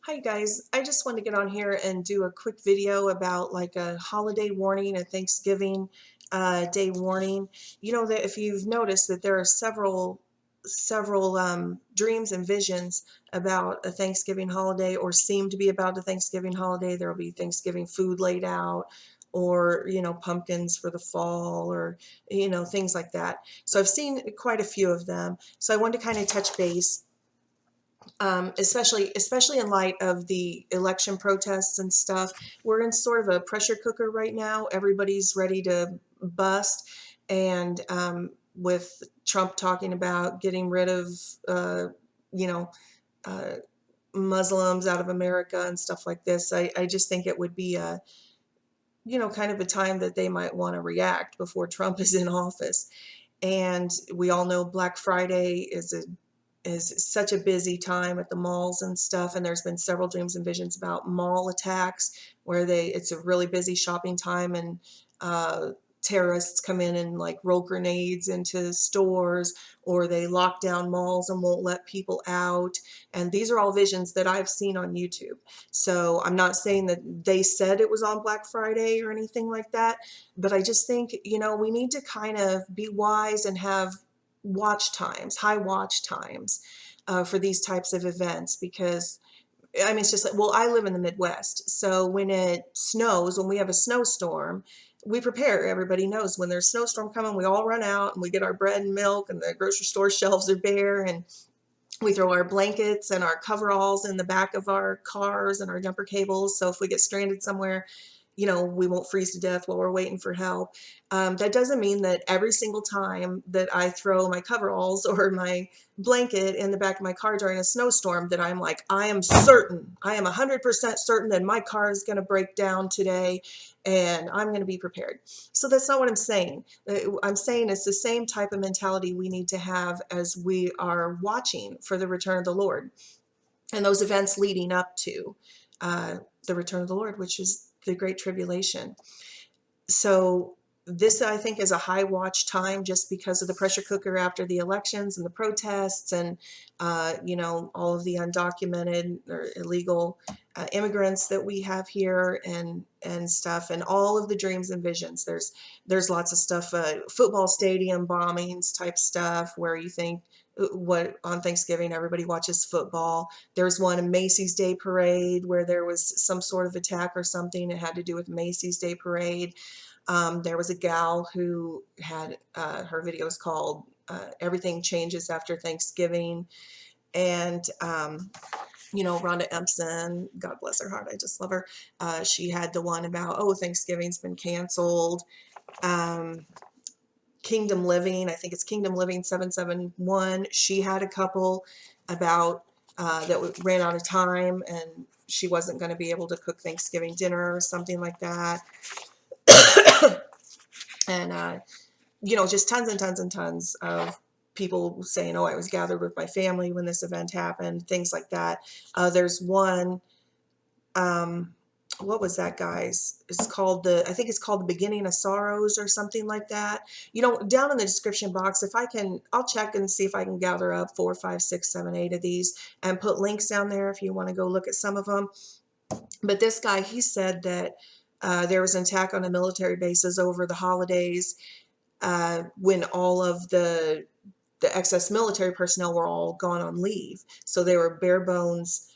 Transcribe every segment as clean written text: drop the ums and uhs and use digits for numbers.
Hi guys, I just wanted to get on here and do a quick video about like a holiday warning, a Thanksgiving day warning. You know that if you've noticed that there are several dreams and visions about a Thanksgiving holiday, or seem to be about a Thanksgiving holiday. There will be Thanksgiving food laid out, or pumpkins for the fall, or things like that. So I've seen quite a few of them. So I wanted to kind of touch base, especially in light of the election protests and stuff. We're in sort of a pressure cooker right now. Everybody's ready to bust, and with Trump talking about getting rid of, you know, uh, Muslims out of America and stuff like this, I just think it would be a, kind of a time that they might want to react before Trump is in office. And we all know Black Friday is such a busy time at the malls and stuff, and there's been several dreams and visions about mall attacks where it's a really busy shopping time, and terrorists come in and like roll grenades into stores, or they lock down malls and won't let people out. And these are all visions that I've seen on YouTube. So I'm not saying that they said it was on Black Friday or anything like that, but I just think, we need to kind of be wise and have watch times, high watch times, for these types of events. Because I mean, it's just like, well, I live in the Midwest, so when it snows, when we have a snowstorm, we prepare. Everybody knows when there's a snowstorm coming, we all run out and we get our bread and milk, and the grocery store shelves are bare, and we throw our blankets and our coveralls in the back of our cars and our jumper cables. So if we get stranded somewhere, we won't freeze to death while we're waiting for help. That doesn't mean that every single time that I throw my coveralls or my blanket in the back of my car during a snowstorm that I'm like, I am 100% certain that my car is going to break down today and I'm going to be prepared. So that's not what I'm saying. I'm saying it's the same type of mentality we need to have as we are watching for the return of the Lord and those events leading up to the return of the Lord, which is the Great Tribulation. So this, I think, is a high watch time, just because of the pressure cooker after the elections and the protests, and all of the undocumented or illegal immigrants that we have here, and stuff, and all of the dreams and visions. There's lots of stuff, football stadium bombings type stuff, where you think, what, on Thanksgiving everybody watches football. There's one, a Macy's Day Parade, where there was some sort of attack or something. It had to do with Macy's Day Parade. There was a gal who had, her videos called Everything Changes After Thanksgiving. And, Rhonda Empson, God bless her heart, I just love her. She had the one about, oh, Thanksgiving's been canceled. Kingdom Living, I think it's Kingdom Living 771. She had a couple about that ran out of time, and she wasn't going to be able to cook Thanksgiving dinner or something like that. And just tons and tons and tons of people saying, oh, I was gathered with my family when this event happened, things like that. There's one, what was that, guys? I think it's called The Beginning of Sorrows or something like that. Down in the description box, if I can, I'll check and see if I can gather up 4, 5, 6, 7, 8 of these and put links down there if you want to go look at some of them. But this guy, he said that there was an attack on the military bases over the holidays, when all of the excess military personnel were all gone on leave. So they were bare bones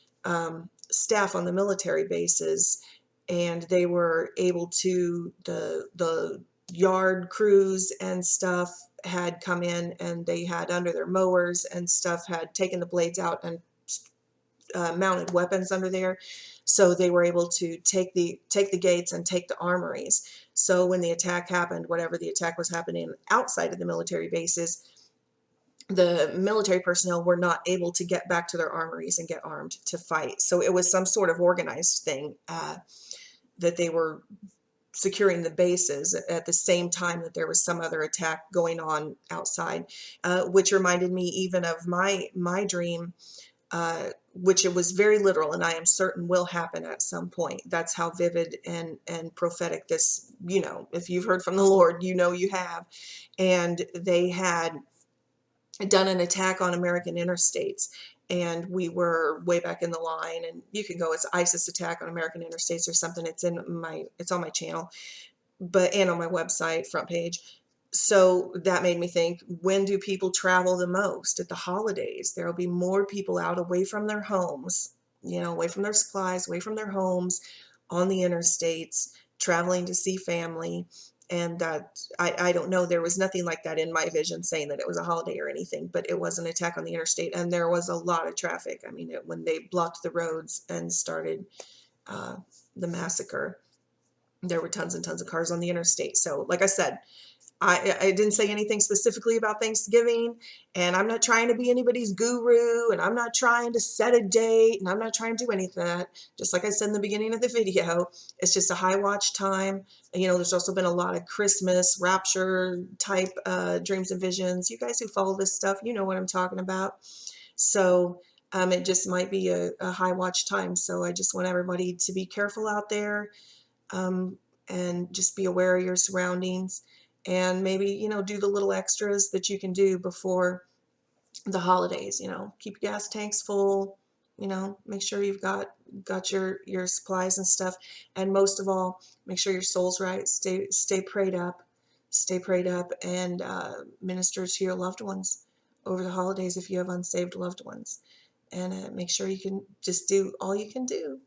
staff on the military bases, and they were able to, the yard crews and stuff had come in, and they had, under their mowers and stuff, had taken the blades out and mounted weapons under there. So they were able to take the gates and take the armories. So when the attack happened, whatever the attack was happening outside of the military bases, the military personnel were not able to get back to their armories and get armed to fight. So it was some sort of organized thing, that they were securing the bases at the same time that there was some other attack going on outside, which reminded me even of my dream, which it was very literal, and I am certain will happen at some point. That's how vivid and prophetic this, if you've heard from the Lord, you have. And they had done an attack on American interstates, and we were way back in the line. And you can go, it's ISIS attack on American interstates or something. It's on my channel, and on my website front page. So that made me think, when do people travel the most? At the holidays. There will be more people out away from their homes, away from their supplies, away from their homes, on the interstates, traveling to see family. And that, I don't know, there was nothing like that in my vision saying that it was a holiday or anything, but it was an attack on the interstate, and there was a lot of traffic. I mean, when they blocked the roads and started the massacre, there were tons and tons of cars on the interstate. So like I said, I didn't say anything specifically about Thanksgiving, and I'm not trying to be anybody's guru, and I'm not trying to set a date, and I'm not trying to do any of that. Just like I said in the beginning of the video, it's just a high watch time. There's also been a lot of Christmas rapture type dreams and visions. You guys who follow this stuff, you know what I'm talking about. So it just might be a high watch time. So I just want everybody to be careful out there, and just be aware of your surroundings, and maybe, do the little extras that you can do before the holidays. Keep your gas tanks full, make sure you've got your supplies and stuff. And most of all, make sure your soul's right. Stay prayed up, and minister to your loved ones over the holidays if you have unsaved loved ones. And make sure you can just do all you can do,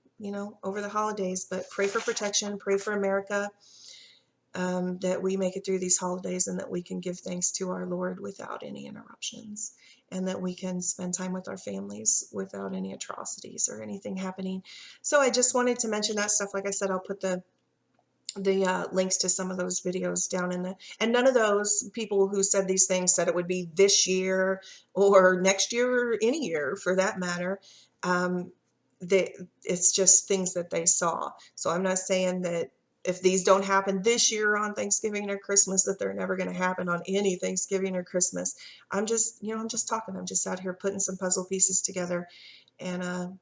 over the holidays. But pray for protection, pray for America, that we make it through these holidays, and that we can give thanks to our Lord without any interruptions, and that we can spend time with our families without any atrocities or anything happening. So I just wanted to mention that stuff. Like I said, I'll put the links to some of those videos down and none of those people who said these things said it would be this year or next year or any year for that matter. It's just things that they saw. So I'm not saying that if these don't happen this year on Thanksgiving or Christmas, that they're never going to happen on any Thanksgiving or Christmas. I'm just talking. I'm just out here putting some puzzle pieces together, and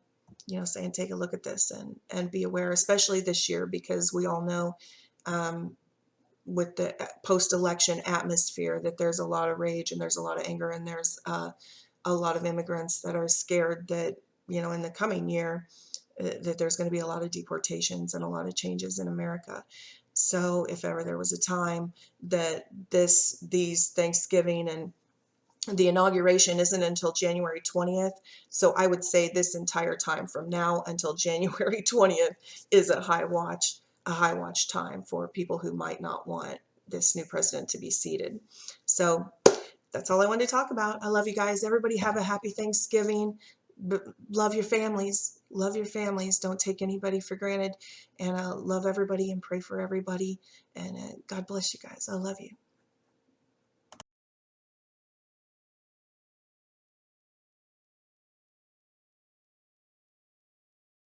saying, take a look at this and be aware, especially this year, because we all know, with the post-election atmosphere, that there's a lot of rage and there's a lot of anger, and there's a lot of immigrants that are scared that, in the coming year, that there's going to be a lot of deportations and a lot of changes in America. So if ever there was a time that these Thanksgiving and the inauguration isn't until January 20th. So I would say this entire time from now until January 20th is a high watch time for people who might not want this new president to be seated. So that's all I wanted to talk about. I love you guys. Everybody have a happy Thanksgiving. Love your families. Love your families. Don't take anybody for granted. And love everybody and pray for everybody. And God bless you guys. I love you.